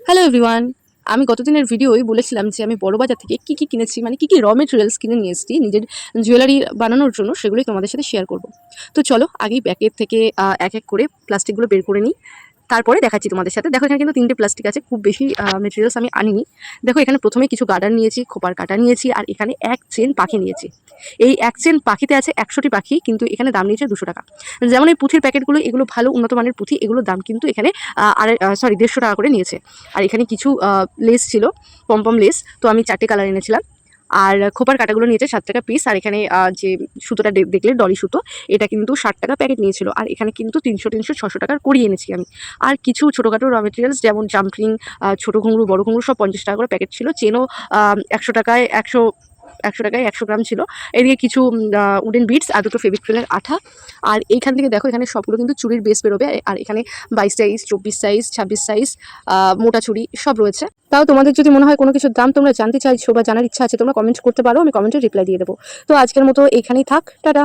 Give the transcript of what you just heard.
Hello everyone. আমি গতদিনের ভিডিওয় বলেছিলাম যে আমি বড়বাজার থেকে কী কী কিনেছি, মানে কী কী র মেটেরিয়ালস কিনে নিয়ে এসেছি নিজের জুয়েলারি বানানোর জন্য, সেগুলোই তোমাদের সাথে শেয়ার করব। তো চলো আগেই প্যাকেট থেকে এক এক করে প্লাস্টিকগুলো বের করে নিই, তারপরে দেখাচ্ছি তোমাদের সাথে। দেখো এখানে কিন্তু 3টে প্লাস্টিক আছে, খুব বেশি মেটেরিয়ালস আমি আনিনি। দেখো এখানে প্রথমে কিছু গার্ডার নিয়েছি, খোপার কাটা নিয়েছি, আর এখানে এক চেন পাখি নিয়েছি। এই এক চেন পাখিতে আছে 100টি পাখি, কিন্তু এখানে দাম নিয়েছে 200 টাকা। যেমন এই পুঁথির প্যাকেটগুলো, এগুলো ভালো উন্নত মানের পুঁথি, এগুলোর দাম কিন্তু এখানে 150 টাকা করে নিয়েছে। আর এখানে কিছু লেস ছিল, পম্পম লেস, তো আমি 4টে কালার এনেছিলাম। আর খোপার কাটাগুলো নিয়েছে 7 টাকা পিস। আর এখানে যে সুতোটা দেখলে ডলি সুতো, এটা কিন্তু 60 টাকা প্যাকেট নিয়েছিল। আর এখানে কিন্তু 300 600 টাকার করিয়ে এনেছি আমি। আর কিছু ছোটোখাটো র মেটেরিয়ালস যেমন জাম্পলিং, ছোটো ঘুঙরু, বড় ঘুঙরু, সব 50 টাকা করে প্যাকেট ছিল। চেনও 100 টাকায় 100 টাকায় 100 গ্রাম ছিল। এদিকে কিছু উডেন বিটস আর দুটো ফেভিক্রিলের আঠা। আর এইখান থেকে দেখো এখানে সবগুলো কিন্তু চুড়ির বেস বেরোবে। আর এখানে 22 সাইজ, 24 সাইজ, 26 সাইজ মোটা চুড়ি সব রয়েছে। তাও তোমাদের যদি মনে হয় কোনো কিছুর দাম তোমরা জানতে চাইছো বা জানার ইচ্ছা আছে, তোমরা কমেন্ট করতে পারো, আমি কমেন্টে রিপ্লাই দিয়ে দেবো। তো আজকের মতো এইখানেই থাক, টাটা।